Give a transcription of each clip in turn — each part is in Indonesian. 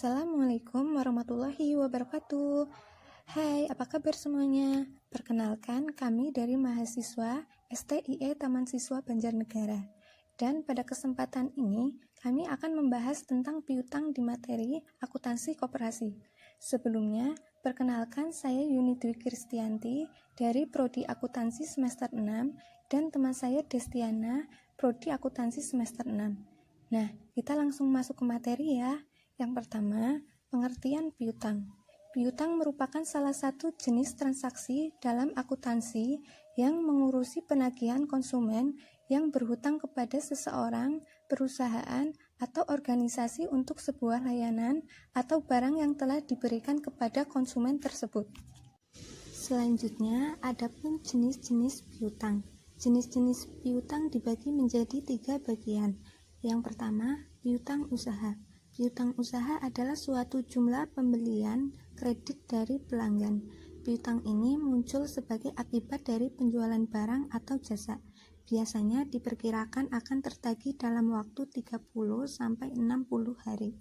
Assalamualaikum warahmatullahi wabarakatuh. Hai, apa kabar semuanya? Perkenalkan, kami dari mahasiswa STIE Taman Siswa Banjarnegara. Dan pada kesempatan ini, kami akan membahas tentang piutang di materi akuntansi koperasi. Sebelumnya, perkenalkan saya Yuni Dwi Kristianti dari Prodi Akuntansi semester 6 dan teman saya Destiana, Prodi Akuntansi semester 6. Nah, kita langsung masuk ke materi ya. Yang pertama, pengertian piutang. Piutang merupakan salah satu jenis transaksi dalam akuntansi yang mengurusi penagihan konsumen yang berhutang kepada seseorang, perusahaan, atau organisasi untuk sebuah layanan atau barang yang telah diberikan kepada konsumen tersebut. Selanjutnya, adapun jenis-jenis piutang. Jenis-jenis piutang dibagi menjadi 3 bagian. Yang pertama, piutang usaha. Piutang usaha adalah suatu jumlah pembelian kredit dari pelanggan. Piutang ini muncul sebagai akibat dari penjualan barang atau jasa. Biasanya diperkirakan akan tertagih dalam waktu 30-60 hari.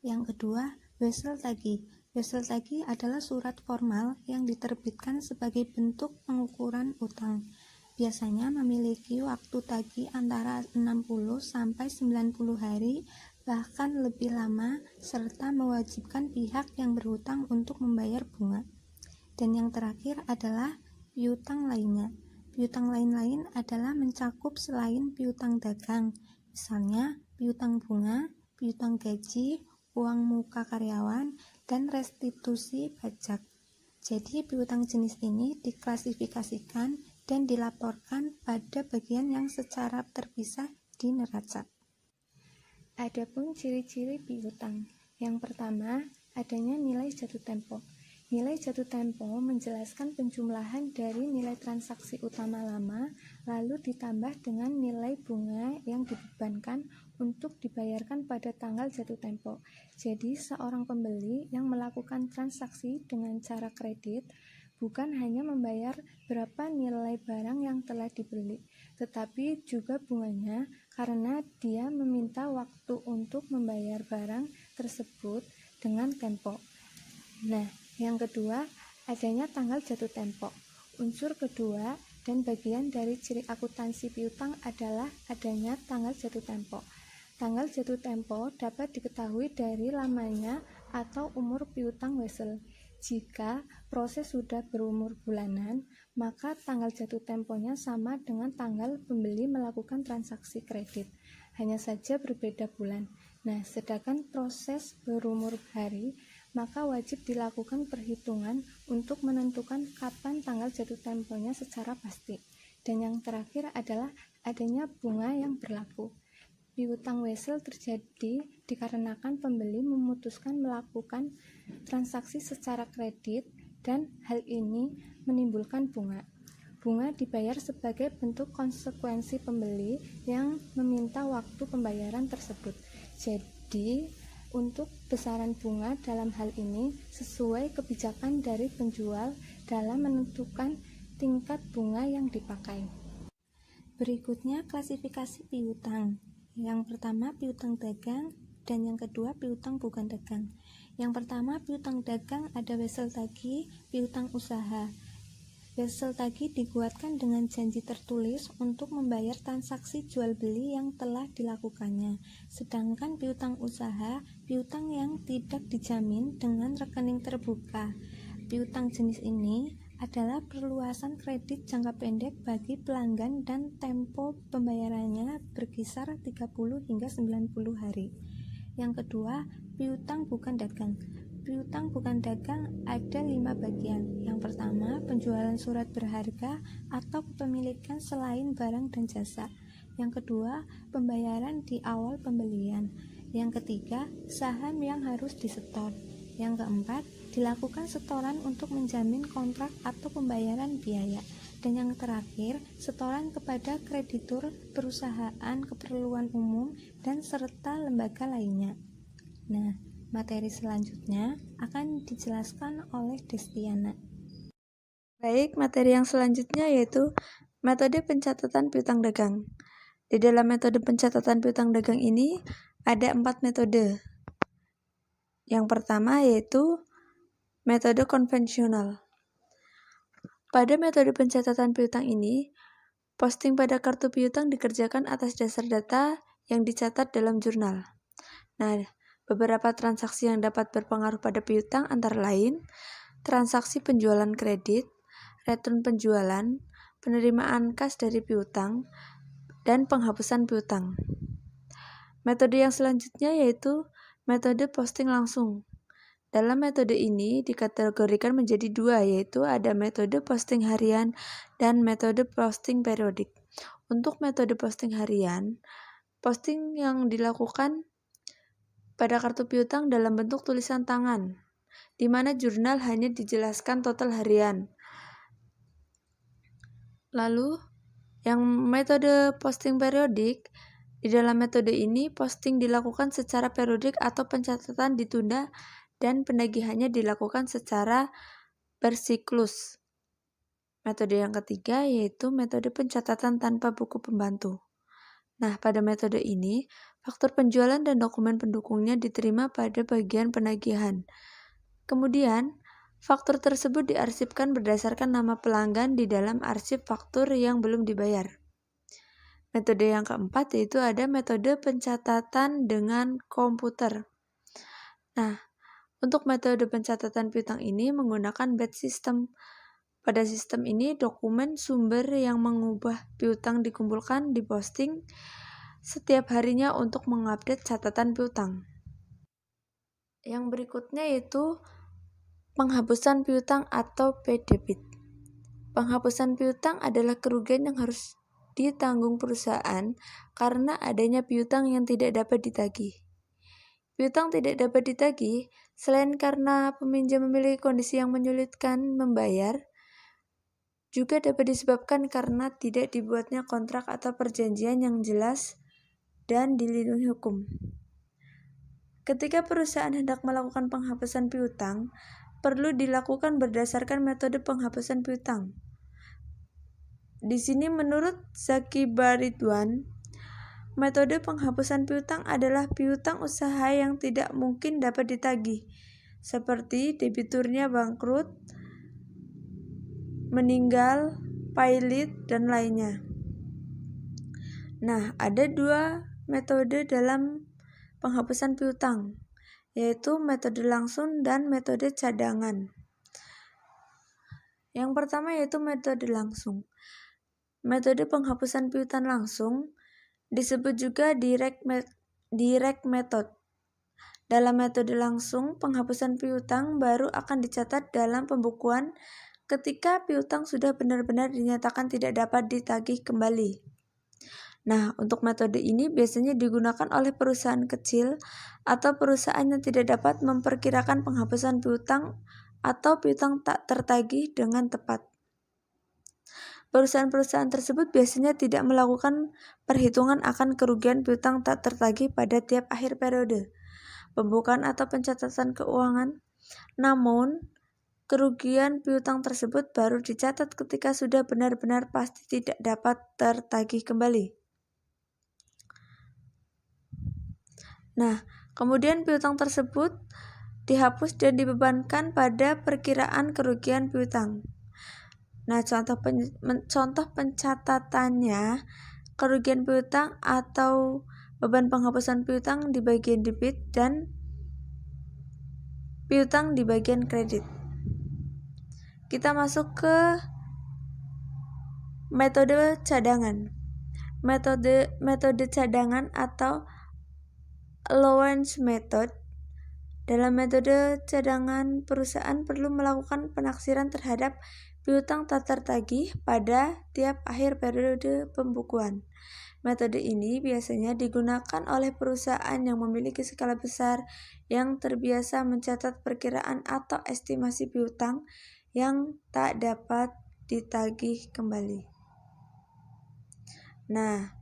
Yang kedua, wesel tagih. Wesel tagih adalah surat formal yang diterbitkan sebagai bentuk pengukuran utang. Biasanya memiliki waktu tagih antara 60-90 hari, bahkan lebih lama, serta mewajibkan pihak yang berhutang untuk membayar bunga. Dan yang terakhir adalah piutang lainnya. Piutang lain-lain adalah mencakup selain piutang dagang, misalnya piutang bunga, piutang gaji, uang muka karyawan, dan restitusi pajak. Jadi piutang jenis ini diklasifikasikan dan dilaporkan pada bagian yang secara terpisah di neraca. Adapun ciri-ciri piutang. Yang pertama, adanya nilai jatuh tempo. Nilai jatuh tempo menjelaskan penjumlahan dari nilai transaksi utama lama, lalu ditambah dengan nilai bunga yang dibebankan untuk dibayarkan pada tanggal jatuh tempo. Jadi, seorang pembeli yang melakukan transaksi dengan cara kredit bukan hanya membayar berapa nilai barang yang telah dibeli, tetapi juga bunganya karena dia meminta waktu untuk membayar barang tersebut dengan tempo. Nah, yang kedua, adanya tanggal jatuh tempo. Unsur kedua dan bagian dari ciri akuntansi piutang adalah adanya tanggal jatuh tempo. Tanggal jatuh tempo dapat diketahui dari lamanya atau umur piutang wesel. Jika proses sudah berumur bulanan, maka tanggal jatuh temponya sama dengan tanggal pembeli melakukan transaksi kredit, hanya saja berbeda bulan. Nah, sedangkan proses berumur hari, maka wajib dilakukan perhitungan untuk menentukan kapan tanggal jatuh temponya secara pasti. Dan yang terakhir adalah adanya bunga yang berlaku. Piutang wesel terjadi dikarenakan pembeli memutuskan melakukan transaksi secara kredit dan hal ini menimbulkan bunga. Bunga dibayar sebagai bentuk konsekuensi pembeli yang meminta waktu pembayaran tersebut. Jadi, untuk besaran bunga dalam hal ini sesuai kebijakan dari penjual dalam menentukan tingkat bunga yang dipakai. Berikutnya klasifikasi piutang. Yang pertama piutang dagang dan yang kedua piutang bukan dagang. Yang pertama piutang dagang ada wesel tagih, piutang usaha. Wesel tagih dibuatkan dengan janji tertulis untuk membayar transaksi jual beli yang telah dilakukannya. Sedangkan piutang usaha, piutang yang tidak dijamin dengan rekening terbuka. Piutang jenis ini adalah perluasan kredit jangka pendek bagi pelanggan dan tempo pembayarannya berkisar 30 hingga 90 hari. Yang kedua, piutang bukan dagang. Piutang bukan dagang ada 5 bagian. Yang pertama, penjualan surat berharga atau kepemilikan selain barang dan jasa. Yang kedua, pembayaran di awal pembelian. Yang ketiga, saham yang harus disetor. Yang keempat, dilakukan setoran untuk menjamin kontrak atau pembayaran biaya. Dan yang terakhir, setoran kepada kreditur, perusahaan, keperluan umum, dan serta lembaga lainnya. Nah, materi selanjutnya akan dijelaskan oleh Destiana. Baik, materi yang selanjutnya yaitu metode pencatatan piutang dagang. Di dalam metode pencatatan piutang dagang ini ada 4 metode. Yang pertama yaitu metode konvensional. Pada metode pencatatan piutang ini, posting pada kartu piutang dikerjakan atas dasar data yang dicatat dalam jurnal. Nah, beberapa transaksi yang dapat berpengaruh pada piutang antara lain transaksi penjualan kredit, return penjualan, penerimaan kas dari piutang, dan penghapusan piutang. Metode yang selanjutnya yaitu metode posting langsung. Dalam metode ini dikategorikan menjadi dua, yaitu ada metode posting harian dan metode posting periodik. Untuk metode posting harian, posting yang dilakukan pada kartu piutang dalam bentuk tulisan tangan, di mana jurnal hanya dijelaskan total harian. Lalu, yang metode posting periodik, di dalam metode ini posting dilakukan secara periodik atau pencatatan ditunda dan penagihannya dilakukan secara bersiklus. Metode yang ketiga yaitu metode pencatatan tanpa buku pembantu. Nah, pada metode ini, faktur penjualan dan dokumen pendukungnya diterima pada bagian penagihan. Kemudian, faktur tersebut diarsipkan berdasarkan nama pelanggan di dalam arsip faktur yang belum dibayar. Metode yang keempat yaitu ada metode pencatatan dengan komputer. Nah, untuk metode pencatatan piutang ini menggunakan batch system. Pada sistem ini, dokumen sumber yang mengubah piutang dikumpulkan, diposting setiap harinya untuk mengupdate catatan piutang. Yang berikutnya yaitu penghapusan piutang atau pay debit. Penghapusan piutang adalah kerugian yang harus ditanggung perusahaan karena adanya piutang yang tidak dapat ditagih. Piutang tidak dapat ditagih selain karena peminjam memiliki kondisi yang menyulitkan membayar, juga dapat disebabkan karena tidak dibuatnya kontrak atau perjanjian yang jelas dan dilindungi hukum. Ketika perusahaan hendak melakukan penghapusan piutang, perlu dilakukan berdasarkan metode penghapusan piutang. Di sini menurut Zaki Baridwan, metode penghapusan piutang adalah piutang usaha yang tidak mungkin dapat ditagih, seperti debiturnya bangkrut, meninggal, pailit, dan lainnya. Nah, ada dua metode dalam penghapusan piutang, yaitu metode langsung dan metode cadangan. Yang pertama yaitu metode langsung. Metode penghapusan piutang langsung disebut juga direct method. Dalam metode langsung, penghapusan piutang baru akan dicatat dalam pembukuan ketika piutang sudah benar-benar dinyatakan tidak dapat ditagih kembali. Nah, untuk metode ini biasanya digunakan oleh perusahaan kecil atau perusahaan yang tidak dapat memperkirakan penghapusan piutang atau piutang tak tertagih dengan tepat. Perusahaan-perusahaan tersebut biasanya tidak melakukan perhitungan akan kerugian piutang tak tertagih pada tiap akhir periode pembukaan atau pencatatan keuangan. Namun, kerugian piutang tersebut baru dicatat ketika sudah benar-benar pasti tidak dapat tertagih kembali. Nah, kemudian piutang tersebut dihapus dan dibebankan pada perkiraan kerugian piutang. Nah, contoh pencatatannya, kerugian piutang atau beban penghapusan piutang di bagian debit dan piutang di bagian kredit. Kita masuk ke metode cadangan. Metode cadangan atau allowance method. Dalam metode cadangan, perusahaan perlu melakukan penaksiran terhadap piutang tak tertagih pada tiap akhir periode pembukuan. Metode ini biasanya digunakan oleh perusahaan yang memiliki skala besar yang terbiasa mencatat perkiraan atau estimasi piutang yang tak dapat ditagih kembali. Nah,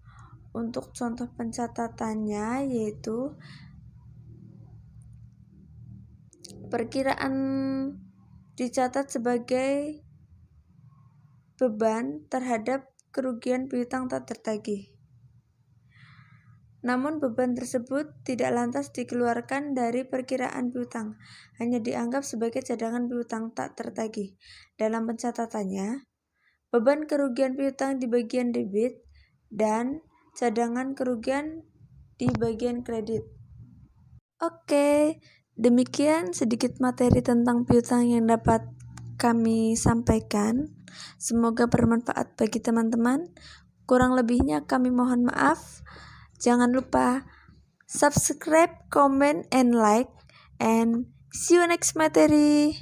untuk contoh pencatatannya yaitu perkiraan dicatat sebagai beban terhadap kerugian piutang tak tertagih. Namun beban tersebut tidak lantas dikeluarkan dari perkiraan piutang, hanya dianggap sebagai cadangan piutang tak tertagih. Dalam pencatatannya, beban kerugian piutang di bagian debit dan cadangan kerugian di bagian kredit. Oke, demikian sedikit materi tentang piutang yang dapat kami sampaikan. Semoga bermanfaat bagi teman-teman. Kurang lebihnya kami mohon maaf. Jangan lupa subscribe, comment, and like, and see you next materi.